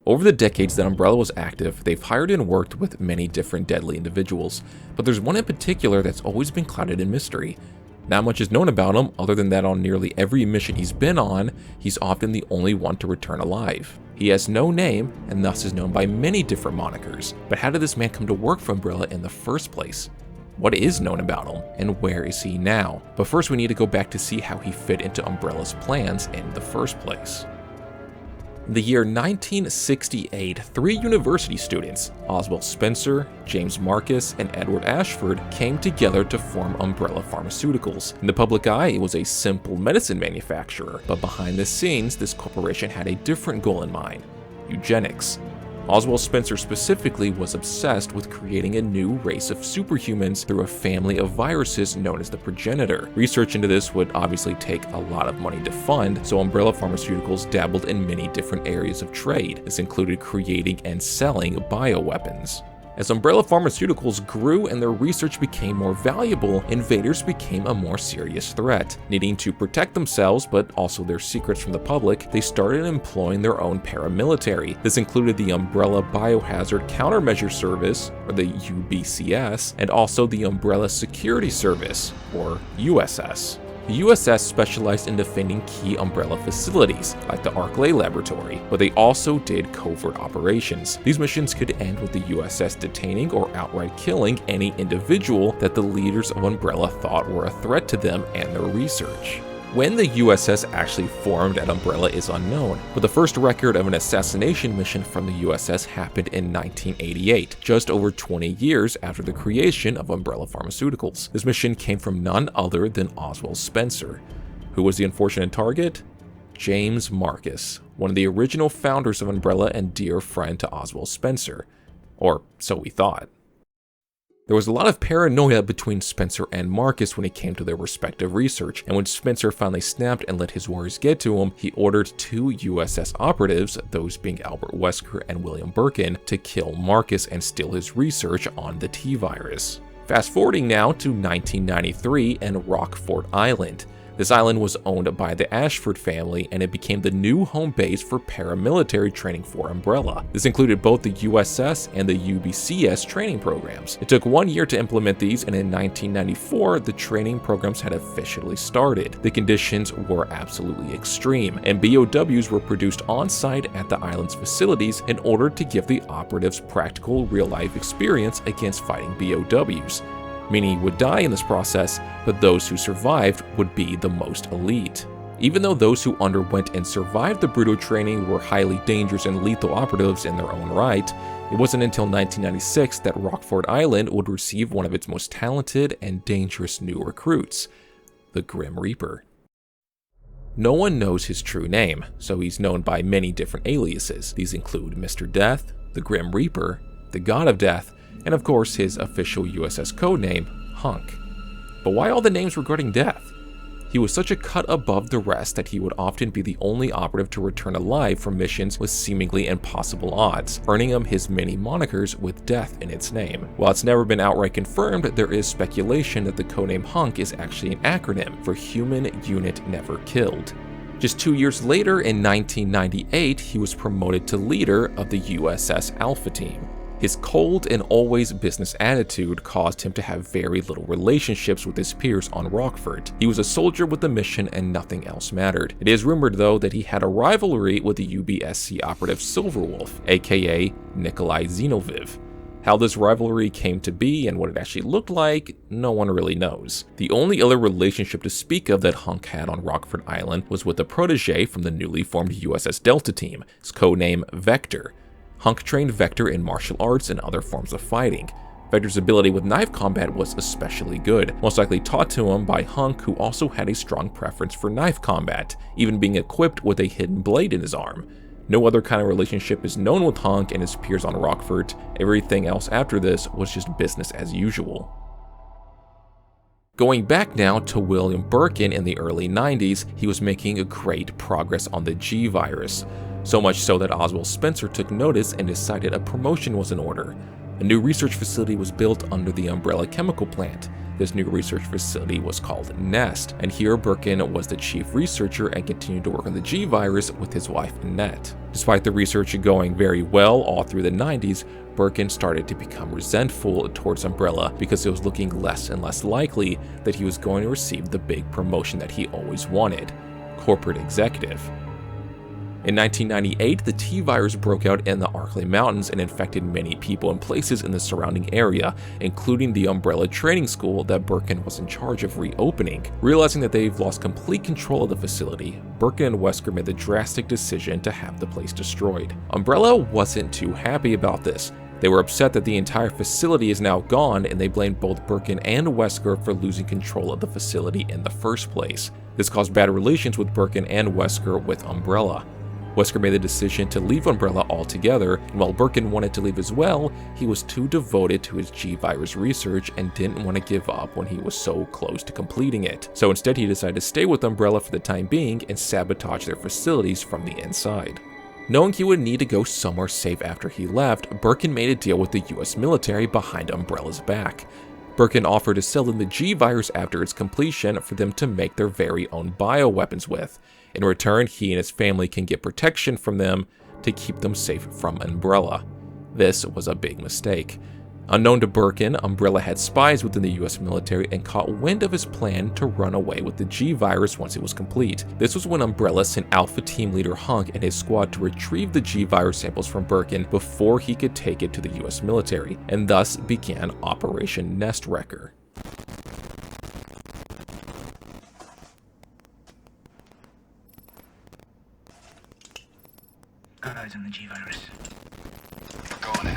Over the decades that Umbrella was active, they've hired and worked with many different deadly individuals, but there's one in particular that's always been clouded in mystery. Not much is known about him other than that on nearly every mission he's been on, he's often the only one to return alive. He has no name and thus is known by many different monikers, but how did this man come to work for Umbrella in the first place? What is known about him, and where is he now? But first we need to go back to see how he fit into Umbrella's plans in the first place. In the year 1968, 3 university students, Oswald Spencer, James Marcus, and Edward Ashford, came together to form Umbrella Pharmaceuticals. In the public eye, it was a simple medicine manufacturer, but behind the scenes, this corporation had a different goal in mind: eugenics. Oswald Spencer specifically was obsessed with creating a new race of superhumans through a family of viruses known as the progenitor. Research into this would obviously take a lot of money to fund, so Umbrella Pharmaceuticals dabbled in many different areas of trade. This included creating and selling bioweapons. As Umbrella Pharmaceuticals grew and their research became more valuable, invaders became a more serious threat. Needing to protect themselves, but also their secrets from the public, they started employing their own paramilitary. This included the Umbrella Biohazard Countermeasure Service, or the UBCS, and also the Umbrella Security Service, or USS. The USS specialized in defending key Umbrella facilities, like the Arklay Laboratory, but they also did covert operations. These missions could end with the USS detaining or outright killing any individual that the leaders of Umbrella thought were a threat to them and their research. When the USS actually formed at Umbrella is unknown, but the first record of an assassination mission from the USS happened in 1988, just over 20 years after the creation of Umbrella Pharmaceuticals. This mission came from none other than Oswald Spencer. Who was the unfortunate target? James Marcus, one of the original founders of Umbrella and dear friend to Oswald Spencer. Or so we thought. There was a lot of paranoia between Spencer and Marcus when it came to their respective research, and when Spencer finally snapped and let his worries get to him, he ordered 2 USS operatives, those being Albert Wesker and William Birkin, to kill Marcus and steal his research on the T-virus. Fast forwarding now to 1993 and Rockford Island. This island was owned by the Ashford family, and it became the new home base for paramilitary training for Umbrella. This included both the USS and the UBCS training programs. It took 1 year to implement these, and in 1994, the training programs had officially started. The conditions were absolutely extreme, and BOWs were produced on-site at the island's facilities in order to give the operatives practical real-life experience against fighting BOWs. Meaning he would die in this process, but those who survived would be the most elite. Even though those who underwent and survived the brutal training were highly dangerous and lethal operatives in their own right, it wasn't until 1996 that Rockford Island would receive one of its most talented and dangerous new recruits, the Grim Reaper. No one knows his true name, so he's known by many different aliases. These include Mr. Death, the Grim Reaper, the God of Death, and of course his official USS codename, HUNK. But why all the names regarding Death? He was such a cut above the rest that he would often be the only operative to return alive from missions with seemingly impossible odds, earning him his many monikers with Death in its name. While it's never been outright confirmed, there is speculation that the codename HUNK is actually an acronym for Human Unit Never Killed. Just 2 years later, in 1998, he was promoted to leader of the USS Alpha Team. His cold and always business attitude caused him to have very little relationships with his peers on Rockford. He was a soldier with the mission and nothing else mattered. It is rumored though that he had a rivalry with the UBSC operative Silverwolf, aka Nikolai Zinoviev. How this rivalry came to be and what it actually looked like, no one really knows. The only other relationship to speak of that HUNK had on Rockford Island was with a protege from the newly formed USS Delta Team, his codename Vector. HUNK trained Vector in martial arts and other forms of fighting. Vector's ability with knife combat was especially good, most likely taught to him by HUNK, who also had a strong preference for knife combat, even being equipped with a hidden blade in his arm. No other kind of relationship is known with HUNK and his peers on Rockford. Everything else after this was just business as usual. Going back now to William Birkin in the early 90s, he was making a great progress on the G virus. So much so that Oswald Spencer took notice and decided a promotion was in order. A new research facility was built under the Umbrella chemical plant. This new research facility was called Nest, and here Birkin was the chief researcher and continued to work on the G-Virus with his wife Annette. Despite the research going very well all through the 90s, Birkin started to become resentful towards Umbrella because it was looking less and less likely that he was going to receive the big promotion that he always wanted: corporate executive. In 1998, the T-Virus broke out in the Arklay Mountains and infected many people and places in the surrounding area, including the Umbrella training school that Birkin was in charge of reopening. Realizing that they've lost complete control of the facility, Birkin and Wesker made the drastic decision to have the place destroyed. Umbrella wasn't too happy about this. They were upset that the entire facility is now gone, and they blamed both Birkin and Wesker for losing control of the facility in the first place. This caused bad relations with Birkin and Wesker with Umbrella. Wesker made the decision to leave Umbrella altogether, and while Birkin wanted to leave as well, he was too devoted to his G-Virus research and didn't want to give up when he was so close to completing it. So instead he decided to stay with Umbrella for the time being and sabotage their facilities from the inside. Knowing he would need to go somewhere safe after he left, Birkin made a deal with the US military behind Umbrella's back. Birkin offered to sell them the G-Virus after its completion for them to make their very own bioweapons with. In return, he and his family can get protection from them to keep them safe from Umbrella. This was a big mistake. Unknown to Birkin, Umbrella had spies within the US military and caught wind of his plan to run away with the G-Virus once it was complete. This was when Umbrella sent Alpha Team Leader HUNK and his squad to retrieve the G-Virus samples from Birkin before he could take it to the US military, and thus began Operation Nest Wrecker. Got eyes on the G-Virus. Going in.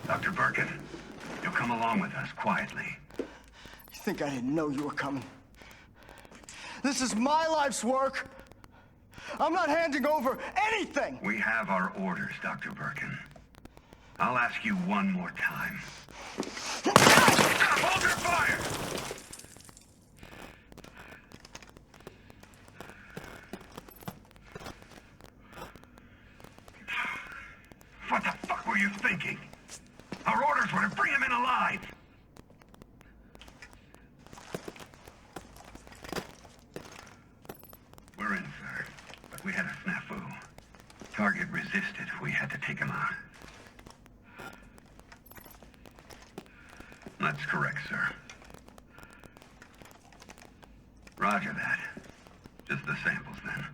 Dr. Birkin, you'll come along with us quietly. You think I didn't know you were coming? This is my life's work. I'm not handing over anything. We have our orders, Dr. Birkin. I'll ask you one more time. Hold your fire! What the fuck were you thinking? Our orders were to bring him in alive! We're in, sir. But we had a snafu. Target resisted. We had to take him out. That's correct, sir. Roger that. Just the samples, then.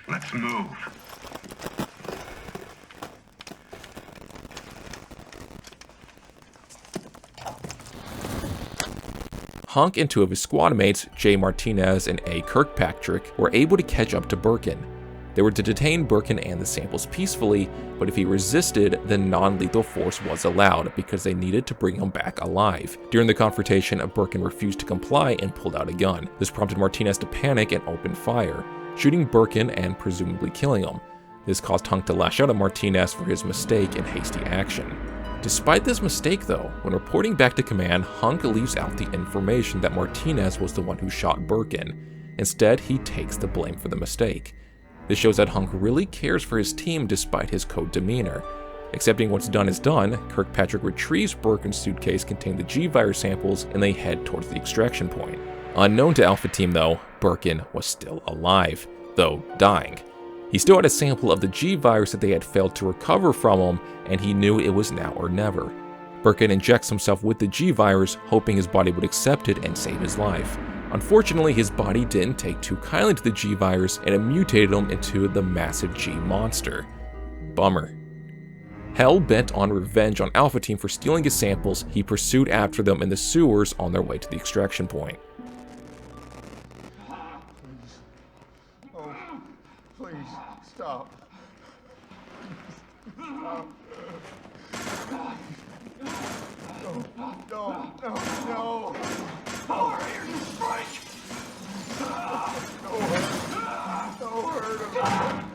Let's move. HUNK and two of his squad mates, Jay Martinez and A. Kirkpatrick, were able to catch up to Birkin. They were to detain Birkin and the samples peacefully, but if he resisted, then non-lethal force was allowed because they needed to bring him back alive. During the confrontation, Birkin refused to comply and pulled out a gun. This prompted Martinez to panic and open fire, shooting Birkin and presumably killing him. This caused HUNK to lash out at Martinez for his mistake and hasty action. Despite this mistake though, when reporting back to command, HUNK leaves out the information that Martinez was the one who shot Birkin. Instead, he takes the blame for the mistake. This shows that HUNK really cares for his team despite his cold demeanor. Accepting what's done is done, Kirkpatrick retrieves Birkin's suitcase containing the G-Virus samples and they head towards the extraction point. Unknown to Alpha Team though, Birkin was still alive, though dying. He still had a sample of the G-Virus that they had failed to recover from him, and he knew it was now or never. Birkin injects himself with the G-Virus, hoping his body would accept it and save his life. Unfortunately, his body didn't take too kindly to the G-Virus, and it mutated him into the massive G-Monster. Bummer. Hell-bent on revenge on Alpha Team for stealing his samples, he pursued after them in the sewers on their way to the extraction point. Oh, please, stop. Stop. No. Power here, you freak! Don't hurt him.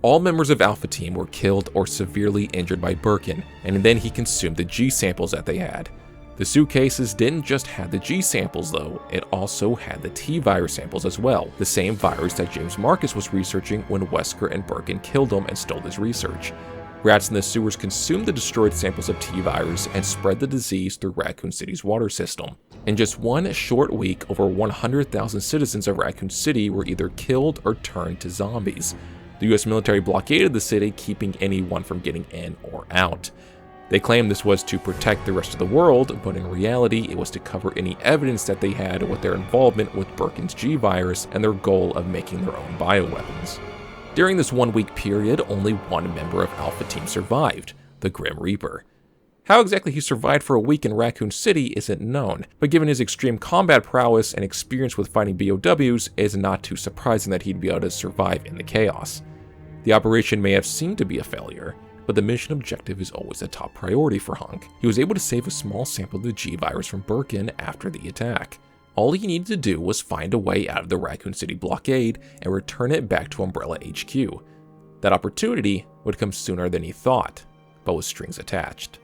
All members of Alpha Team were killed or severely injured by Birkin, and then he consumed the G samples that they had. The suitcases didn't just have the G samples though, it also had the T virus samples as well, the same virus that James Marcus was researching when Wesker and Birkin killed him and stole his research. Rats in the sewers consumed the destroyed samples of T virus and spread the disease through Raccoon City's water system. In just one short week, over 100,000 citizens of Raccoon City were either killed or turned to zombies. The US military blockaded the city, keeping anyone from getting in or out. They claimed this was to protect the rest of the world, but in reality it was to cover any evidence that they had with their involvement with Birkin's G virus and their goal of making their own bioweapons. During this 1 week period, only one member of Alpha Team survived, the Grim Reaper. How exactly he survived for a week in Raccoon City isn't known, but given his extreme combat prowess and experience with fighting BOWs, it is not too surprising that he'd be able to survive in the chaos. The operation may have seemed to be a failure, but the mission objective is always a top priority for HUNK. He was able to save a small sample of the G virus from Birkin after the attack. All he needed to do was find a way out of the Raccoon City blockade and return it back to Umbrella HQ. That opportunity would come sooner than he thought, but with strings attached.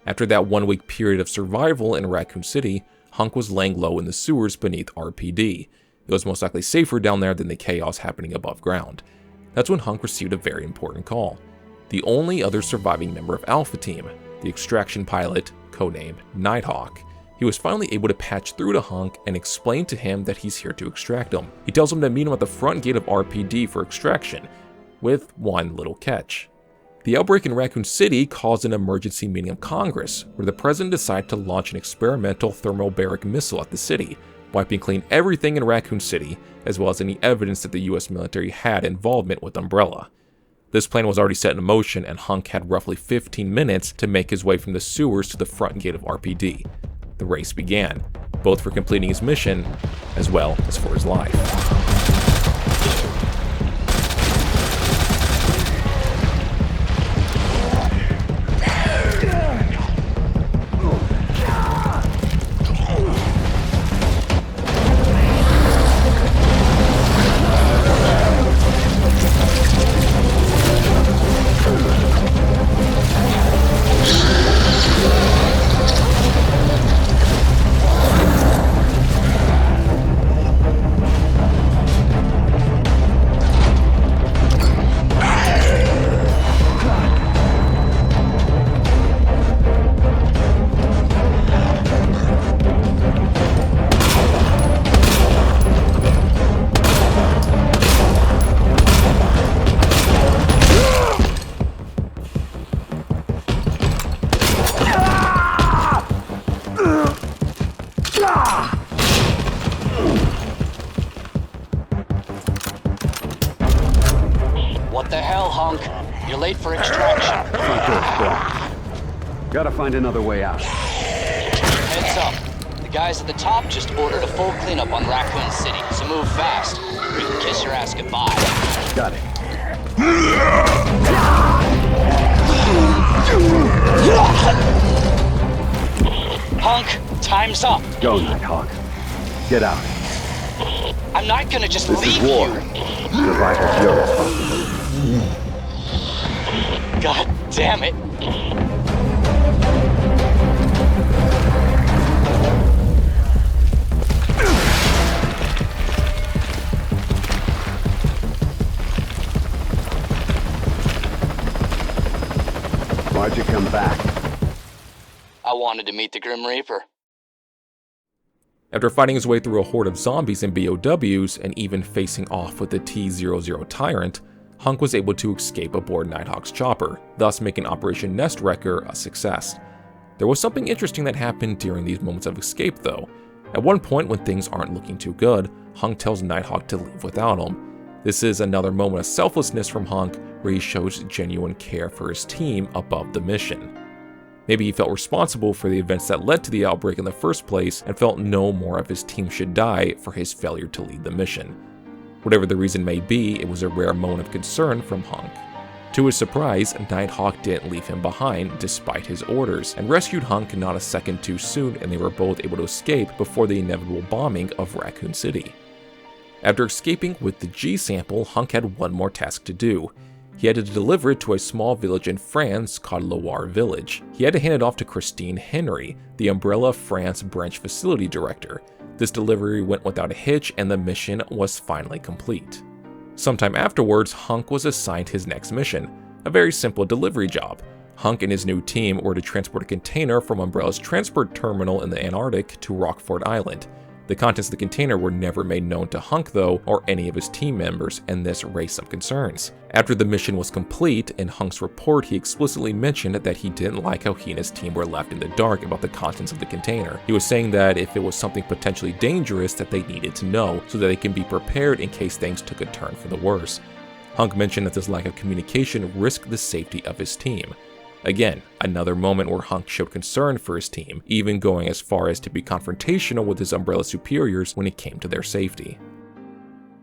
After that 1 week period of survival in Raccoon City, HUNK was laying low in the sewers beneath RPD. It was most likely safer down there than the chaos happening above ground. That's when HUNK received a very important call. The only other surviving member of Alpha Team, the extraction pilot, codenamed Nighthawk. He was finally able to patch through to HUNK and explain to him that he's here to extract him. He tells him to meet him at the front gate of RPD for extraction, with one little catch. The outbreak in Raccoon City caused an emergency meeting of Congress, where the president decided to launch an experimental thermobaric missile at the city, wiping clean everything in Raccoon City, as well as any evidence that the US military had involvement with Umbrella. This plan was already set in motion, and HUNK had roughly 15 minutes to make his way from the sewers to the front gate of RPD. The race began, both for completing his mission, as well as for his life. What the hell, HUNK? You're late for extraction. Front door's blocked. Gotta find another way out. Heads up. The guys at the top just ordered a full cleanup on Raccoon City, so move fast, or you can kiss your ass goodbye. Got it. HUNK, time's up. Go, Nighthawk. Get out. I'm not gonna just This leave is war. you. Survival's your responsibility. God damn it. Why'd you come back? I wanted to meet the Grim Reaper. After fighting his way through a horde of zombies and BOWs, and even facing off with the T-00 Tyrant, HUNK was able to escape aboard Nighthawk's chopper, thus making Operation Nest Wrecker a success. There was something interesting that happened during these moments of escape though. At one point when things aren't looking too good, HUNK tells Nighthawk to leave without him. This is another moment of selflessness from HUNK, where he shows genuine care for his team above the mission. Maybe he felt responsible for the events that led to the outbreak in the first place and felt no more of his team should die for his failure to lead the mission. Whatever the reason may be, it was a rare moment of concern from HUNK. To his surprise, Nighthawk didn't leave him behind despite his orders, and rescued HUNK not a second too soon, and they were both able to escape before the inevitable bombing of Raccoon City. After escaping with the G sample, HUNK had one more task to do. He had to deliver it to a small village in France called Loire Village. He had to hand it off to Christine Henry, the Umbrella France branch facility director. This delivery went without a hitch and the mission was finally complete. Sometime afterwards, HUNK was assigned his next mission, a very simple delivery job. HUNK and his new team were to transport a container from Umbrella's transport terminal in the Antarctic to Rockford Island. The contents of the container were never made known to HUNK though, or any of his team members, and this raised some concerns. After the mission was complete, in HUNK's report he explicitly mentioned that he didn't like how he and his team were left in the dark about the contents of the container. He was saying that if it was something potentially dangerous that they needed to know, so that they can be prepared in case things took a turn for the worse. HUNK mentioned that this lack of communication risked the safety of his team. Again, another moment where HUNK showed concern for his team, even going as far as to be confrontational with his Umbrella superiors when it came to their safety.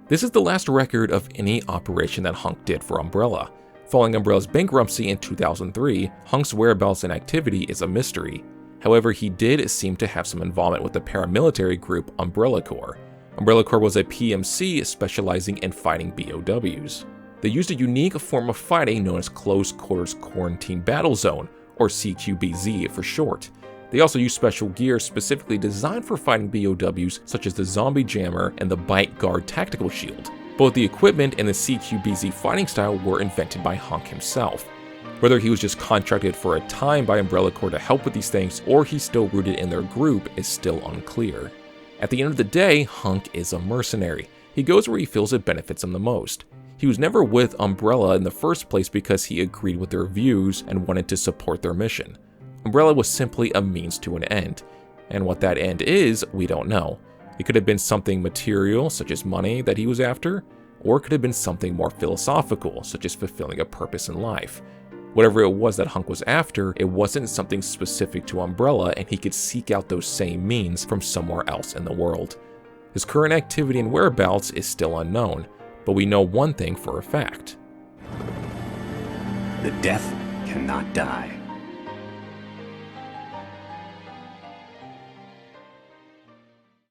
This is the last record of any operation that HUNK did for Umbrella. Following Umbrella's bankruptcy in 2003, HUNK's whereabouts and activity is a mystery. However, he did seem to have some involvement with the paramilitary group Umbrella Corps. Umbrella Corps was a PMC specializing in fighting BOWs. They used a unique form of fighting known as Close Quarters Quarantine Battle Zone, or CQBZ for short. They also used special gear specifically designed for fighting BOWs such as the Zombie Jammer and the Bite Guard Tactical Shield. Both the equipment and the CQBZ fighting style were invented by HUNK himself. Whether he was just contracted for a time by Umbrella Corps to help with these things or he's still rooted in their group is still unclear. At the end of the day, HUNK is a mercenary. He goes where he feels it benefits him the most. He was never with Umbrella in the first place because he agreed with their views and wanted to support their mission. Umbrella was simply a means to an end, and what that end is, we don't know. It could have been something material, such as money, that he was after, or it could have been something more philosophical, such as fulfilling a purpose in life. Whatever it was that HUNK was after, it wasn't something specific to Umbrella, and he could seek out those same means from somewhere else in the world. His current activity and whereabouts is still unknown, but we know one thing for a fact. The death cannot die.